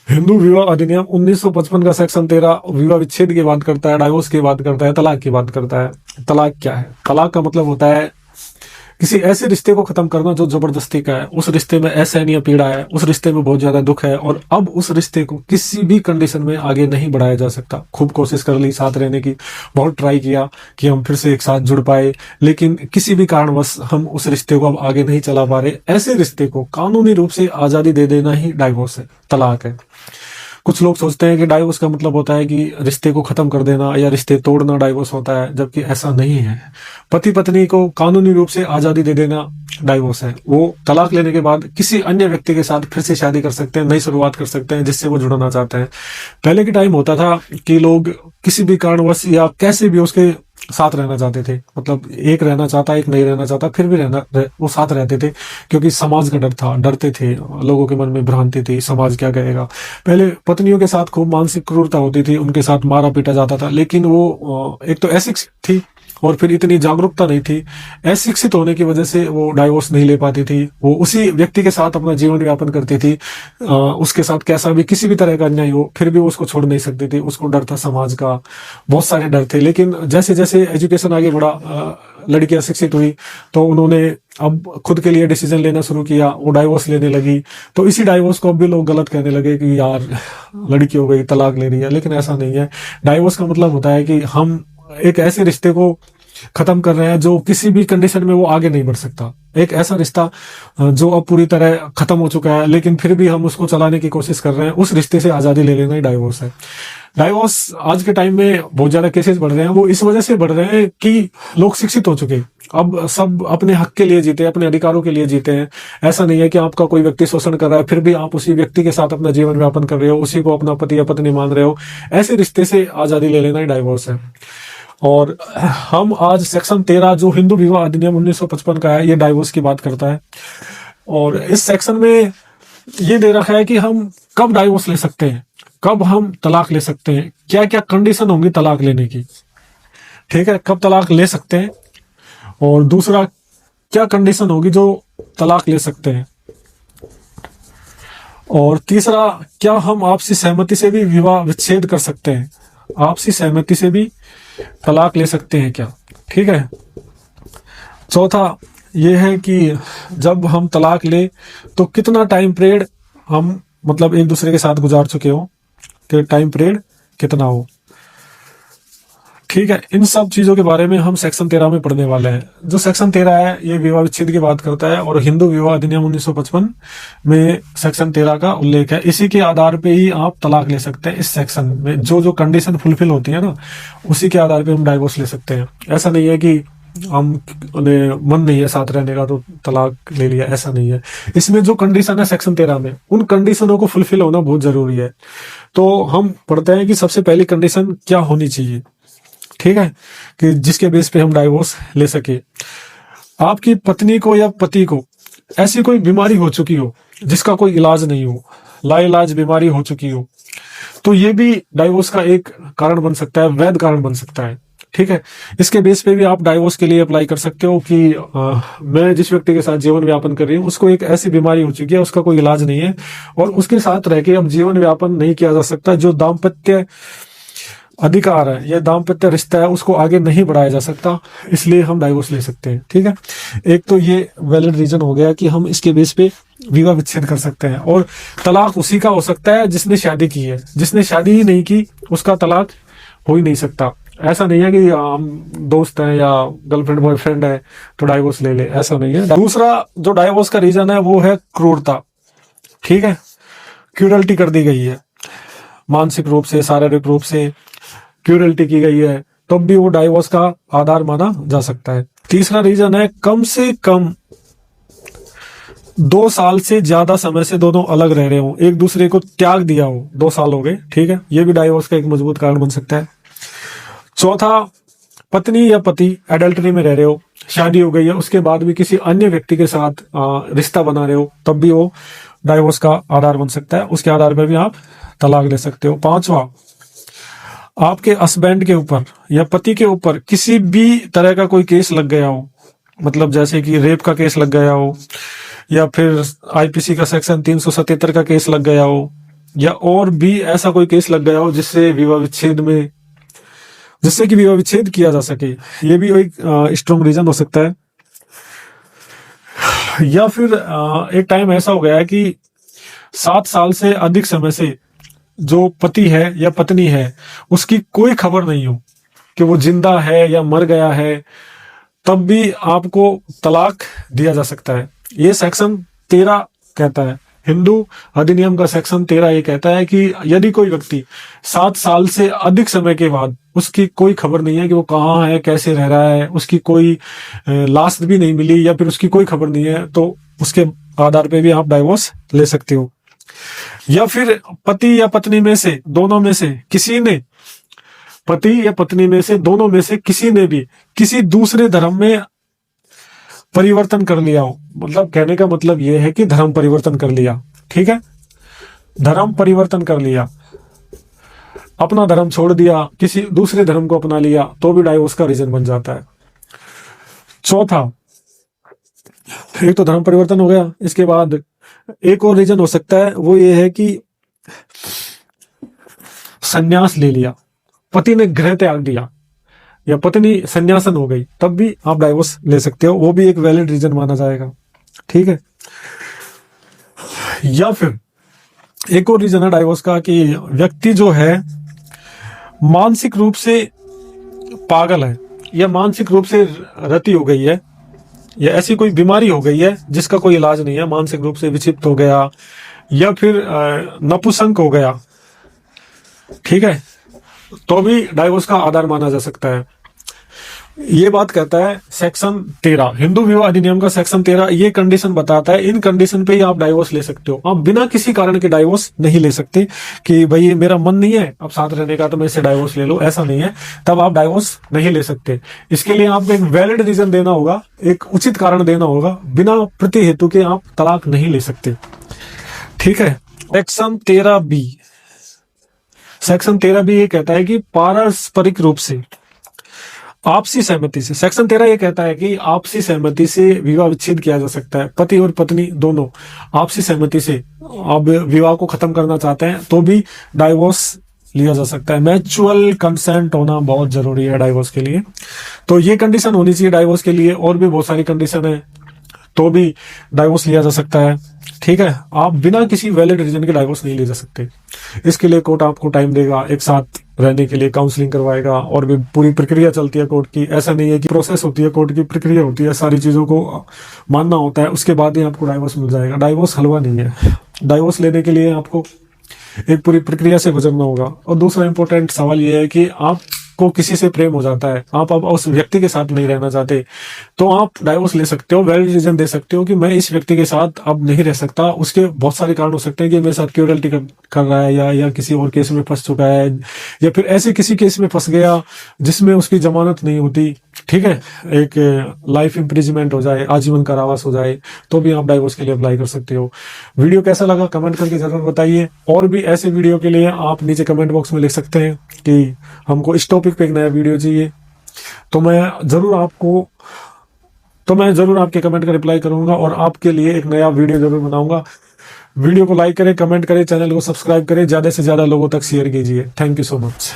हिंदू विवाह अधिनियम 1955 का सेक्शन 13 विवाह विच्छेद की बात करता है, डाइवोर्स की बात करता है, तलाक की बात करता है। तलाक क्या है? तलाक का मतलब होता है किसी ऐसे रिश्ते को खत्म करना जो जबरदस्ती का है, उस रिश्ते में असहनीय पीड़ा है, उस रिश्ते में बहुत ज्यादा दुख है और अब उस रिश्ते को किसी भी कंडीशन में आगे नहीं बढ़ाया जा सकता। खूब कोशिश कर ली साथ रहने की, बहुत ट्राई किया कि हम फिर से एक साथ जुड़ पाए, लेकिन किसी भी कारणवश हम उस रिश्ते को अब आगे नहीं चला पा रहे। ऐसे रिश्ते को कानूनी रूप से आजादी दे देना ही डाइवोर्स है, तलाक है। कुछ लोग सोचते हैं कि डाइवोर्स का मतलब होता है कि रिश्ते को खत्म कर देना या रिश्ते तोड़ना डाइवोर्स होता है, जबकि ऐसा नहीं है। पति पत्नी को कानूनी रूप से आजादी दे देना डाइवोर्स है। वो तलाक लेने के बाद किसी अन्य व्यक्ति के साथ फिर से शादी कर सकते हैं, नई शुरुआत कर सकते हैं जिससे वो जुड़ना चाहते हैं। पहले के टाइम होता था कि लोग किसी भी कारणवश या कैसे भी उसके साथ रहना चाहते थे, मतलब एक रहना चाहता, एक नहीं रहना चाहता, फिर भी वो साथ रहते थे, क्योंकि समाज का डर था, डरते थे, लोगों के मन में भ्रांति थी, समाज क्या कहेगा। पहले पत्नियों के साथ खूब मानसिक क्रूरता होती थी, उनके साथ मारा पीटा जाता था, लेकिन वो एक तो अशिक्षित थी और फिर इतनी जागरूकता नहीं थी। अशिक्षित होने की वजह से वो डाइवोर्स नहीं ले पाती थी, वो उसी व्यक्ति के साथ अपना जीवन यापन करती थी। उसके साथ कैसा भी किसी भी तरह का अन्याय हो फिर भी वो उसको छोड़ नहीं सकती थी, उसको डर था समाज का, बहुत सारे डर थे। लेकिन जैसे जैसे एजुकेशन आगे बढ़ा, लड़कियां शिक्षित हुई, तो उन्होंने अब खुद के लिए डिसीजन लेना शुरू किया, वो डाइवोर्स लेने लगी। तो इसी डाइवोर्स को अब भी लोग गलत कहने लगे कि यार लड़की हो गई तलाक ले रही है, लेकिन ऐसा नहीं है। डाइवोर्स का मतलब होता है कि हम एक ऐसे रिश्ते को खत्म कर रहे हैं जो किसी भी कंडीशन में वो आगे नहीं बढ़ सकता। एक ऐसा रिश्ता जो अब पूरी तरह खत्म हो चुका है, लेकिन फिर भी हम उसको चलाने की कोशिश कर रहे हैं, उस रिश्ते से आजादी ले लेना ही डाइवोर्स है। डाइवोर्स आज के टाइम में बहुत ज्यादा केसेस बढ़ रहे हैं, वो इस वजह से बढ़ रहे हैं कि लोग शिक्षित हो चुके हैं, अब सब अपने हक के लिए जीते हैं, अपने अधिकारों के लिए जीते हैं। ऐसा नहीं है कि आपका कोई व्यक्ति शोषण कर रहा है फिर भी आप उसी व्यक्ति के साथ अपना जीवन व्यापन कर रहे हो, उसी को अपना पति या पत्नी मान रहे हो। ऐसे रिश्ते से आजादी ले लेना ही डाइवोर्स है। और हम आज सेक्शन 13 जो हिंदू विवाह अधिनियम 1955 का है, ये डाइवोर्स की बात करता है। और इस सेक्शन में ये दे रखा है कि हम कब डाइवोर्स ले सकते हैं, कब हम तलाक ले सकते हैं, क्या क्या कंडीशन होंगी तलाक लेने की। ठीक है, कब तलाक ले सकते हैं, और दूसरा क्या कंडीशन होगी जो तलाक ले सकते हैं, और तीसरा क्या हम आपसी सहमति से भी विवाह विच्छेद कर सकते हैं, आपसी सहमति से भी तलाक ले सकते हैं क्या। ठीक है। चौथा ये है कि जब हम तलाक ले तो कितना टाइम पीरियड हम मतलब एक दूसरे के साथ गुजार चुके हो, कि टाइम पीरियड कितना हो। ठीक है, इन सब चीजों के बारे में हम सेक्शन 13 में पढ़ने वाले हैं। जो सेक्शन 13 है ये विवाह विच्छेद की बात करता है, और हिंदू विवाह अधिनियम 1955 में सेक्शन 13 का उल्लेख है। इसी के आधार पे ही आप तलाक ले सकते हैं। इस सेक्शन में जो जो कंडीशन फुलफिल होती है ना, उसी के आधार पे हम डाइवोर्स ले सकते हैं। ऐसा नहीं है कि हम मन नहीं है साथ रहने का तो तलाक ले लिया, ऐसा नहीं है। इसमें जो कंडीशन है सेक्शन 13 में, उन कंडीशनों को फुलफिल होना बहुत जरूरी है। तो हम पढ़ते हैं कि सबसे पहली कंडीशन क्या होनी चाहिए। ठीक है, कि जिसके बेस पे हम डाइवोर्स ले सके। आपकी पत्नी को या पति को ऐसी कोई बीमारी हो चुकी हो जिसका कोई इलाज नहीं हो, लाइलाज बीमारी हो चुकी हो, तो ये भी डाइवोर्स का एक कारण बन सकता है, वैध कारण बन सकता है। ठीक है, इसके बेस पे भी आप डाइवोर्स के लिए अप्लाई कर सकते हो कि मैं जिस व्यक्ति के साथ जीवन व्यापन कर रही हूँ उसको एक ऐसी बीमारी हो चुकी है, उसका कोई इलाज नहीं है, और उसके साथ रह के अब जीवन व्यापन नहीं किया जा सकता। जो दाम्पत्य अधिकार है, यह दाम्पत्य रिश्ता है, उसको आगे नहीं बढ़ाया जा सकता, इसलिए हम डाइवोर्स ले सकते हैं। ठीक है, एक तो ये वैलिड रीजन हो गया कि हम इसके बेस पे विवाह विच्छेद कर सकते हैं। और तलाक उसी का हो सकता है जिसने शादी की है, जिसने शादी ही नहीं की उसका तलाक हो ही नहीं सकता। ऐसा नहीं है कि हम दोस्त हैं या गर्लफ्रेंड बॉयफ्रेंड है तो डाइवोर्स ले ले, ऐसा नहीं है। दूसरा जो डाइवोर्स का रीजन है वो है क्रूरता। ठीक है, क्रूरल्टी कर दी गई है, मानसिक रूप से शारीरिक रूप से क्रूरल्टी की गई है, तब भी वो डाइवोर्स का आधार माना जा सकता है। तीसरा रीजन है कम से कम 2 साल से ज्यादा समय से दोनों अलग रह रहे हो, एक दूसरे को त्याग दिया हो, 2 साल हो गए। ठीक है, ये भी डाइवोर्स का एक मजबूत कारण बन सकता है। चौथा, पत्नी या पति एडल्टरी में रह रहे हो, शादी हो गई है, उसके बाद भी किसी अन्य व्यक्ति के साथ रिश्ता बना रहे हो, तब भी वो डाइवोर्स का आधार बन सकता है, उसके आधार पर भी आप तलाक ले सकते हो। पांचवा, आपके हस्बैंड के ऊपर या पति के ऊपर किसी भी तरह का कोई केस लग गया हो, मतलब जैसे कि रेप का केस लग गया हो, या फिर आईपीसी का सेक्शन 377 का केस लग गया हो, या और भी ऐसा कोई केस लग गया हो जिससे विवाह विच्छेद में, जिससे कि विवाह विच्छेद किया जा सके, ये भी एक स्ट्रॉन्ग रीजन हो सकता है। या फिर एक टाइम ऐसा हो गया है कि 7 साल से अधिक समय से जो पति है या पत्नी है उसकी कोई खबर नहीं हो कि वो जिंदा है या मर गया है, तब भी आपको तलाक दिया जा सकता है। ये सेक्शन 13 कहता है, हिंदू अधिनियम का सेक्शन 13 ये कहता है कि यदि कोई व्यक्ति 7 साल से अधिक समय के बाद उसकी कोई खबर नहीं है कि वो कहाँ है, कैसे रह रहा है, उसकी कोई लाश भी नहीं मिली या फिर उसकी कोई खबर नहीं है, तो उसके आधार पे भी आप डाइवोर्स ले सकते हो। या फिर पति या पत्नी में से दोनों में से किसी ने, पति या पत्नी में से दोनों में से किसी ने भी किसी दूसरे धर्म में परिवर्तन कर लिया हो, मतलब कहने का मतलब यह है कि धर्म परिवर्तन कर लिया, ठीक है, धर्म परिवर्तन कर लिया, अपना धर्म छोड़ दिया, किसी दूसरे धर्म को अपना लिया, तो भी डाइवोर्स का रीजन बन जाता है। चौथा, एक तो धर्म परिवर्तन हो गया, इसके बाद एक और रीजन हो सकता है, वो ये है कि संन्यास ले लिया, पति ने गृह त्याग दिया या पत्नी संन्यासन हो गई, तब भी आप डाइवोर्स ले सकते हो, वो भी एक वैलिड रीजन माना जाएगा, ठीक है। या फिर एक और रीजन है डाइवोर्स का कि व्यक्ति जो है मानसिक रूप से पागल है या मानसिक रूप से रति हो गई है या ऐसी कोई बीमारी हो गई है जिसका कोई इलाज नहीं है, मानसिक रूप से विक्षिप्त हो गया या फिर नपुंसक हो गया, ठीक है, तो भी डाइवोर्स का आधार माना जा सकता है। ये बात कहता है सेक्शन 13, हिंदू विवाह अधिनियम का सेक्शन 13 ये कंडीशन बताता है, इन कंडीशन पे ही आप डाइवोर्स ले सकते हो। आप बिना किसी कारण के डाइवोर्स नहीं ले सकते कि भाई मेरा मन नहीं है अब साथ रहने का तो मैं इससे डाइवोर्स ले लूं, ऐसा नहीं है, तब आप डाइवोर्स नहीं ले सकते। इसके लिए आपको एक वैलिड रीजन देना होगा, एक उचित कारण देना होगा, बिना प्रति हेतु के आप तलाक नहीं ले सकते, ठीक है। सेक्शन 13B, सेक्शन 13B ये कहता है कि पारस्परिक रूप से आपसी सहमति से, सेक्शन 13 ये कहता है कि आपसी सहमति से विवाह विच्छेद किया जा सकता है। पति और पत्नी दोनों आपसी सहमति से अब विवाह को खत्म करना चाहते हैं तो भी डाइवोर्स लिया जा सकता है। म्यूचुअल कंसेंट होना बहुत जरूरी है डाइवोर्स के लिए, तो ये कंडीशन होनी चाहिए डाइवोर्स के लिए। और भी बहुत सारी कंडीशन है तो भी डाइवोर्स लिया जा सकता है, ठीक है। आप बिना किसी वैलिड रीजन के डाइवोर्स नहीं ले जा सकते। इसके लिए कोर्ट आपको टाइम देगा, एक साथ रहने के लिए काउंसलिंग करवाएगा और भी पूरी प्रक्रिया चलती है कोर्ट की। ऐसा नहीं है कि प्रोसेस होती है, कोर्ट की प्रक्रिया होती है, सारी चीजों को मानना होता है, उसके बाद ही आपको डाइवोर्स मिल जाएगा। डाइवोर्स हलवा नहीं है, डाइवोर्स लेने के लिए आपको एक पूरी प्रक्रिया से गुजरना होगा। और दूसरा इंपॉर्टेंट सवाल यह है कि आपको किसी से प्रेम हो जाता है, आप अब उस व्यक्ति के साथ नहीं रहना चाहते, तो आप डाइवोर्स ले सकते हो, वैलिड रीजन दे सकते हो कि मैं इस व्यक्ति के साथ अब नहीं रह सकता। उसके बहुत सारे कारण हो सकते हैं कि मेरे साथ क्रूरल्टी कर रहा है या किसी और केस में फंस चुका है या फिर ऐसे किसी केस में फंस गया जिसमें उसकी जमानत नहीं होती, ठीक है, एक लाइफ इम्प्रिजमेंट हो जाए, आजीवन कारावास हो जाए, तो भी आप डाइवोर्स के लिए अप्लाई कर सकते हो। वीडियो कैसा लगा कमेंट करके जरूर बताइए। और भी ऐसे वीडियो के लिए आप नीचे कमेंट बॉक्स में लिख सकते हैं कि हमको इस टॉपिक पे एक नया वीडियो चाहिए, तो मैं जरूर आपके कमेंट का रिप्लाई करूंगा और आपके लिए एक नया वीडियो जरूर बनाऊंगा। वीडियो को लाइक करें, कमेंट करें, चैनल को सब्सक्राइब करें, ज्यादा से ज्यादा लोगों तक शेयर कीजिए। Thank you so much.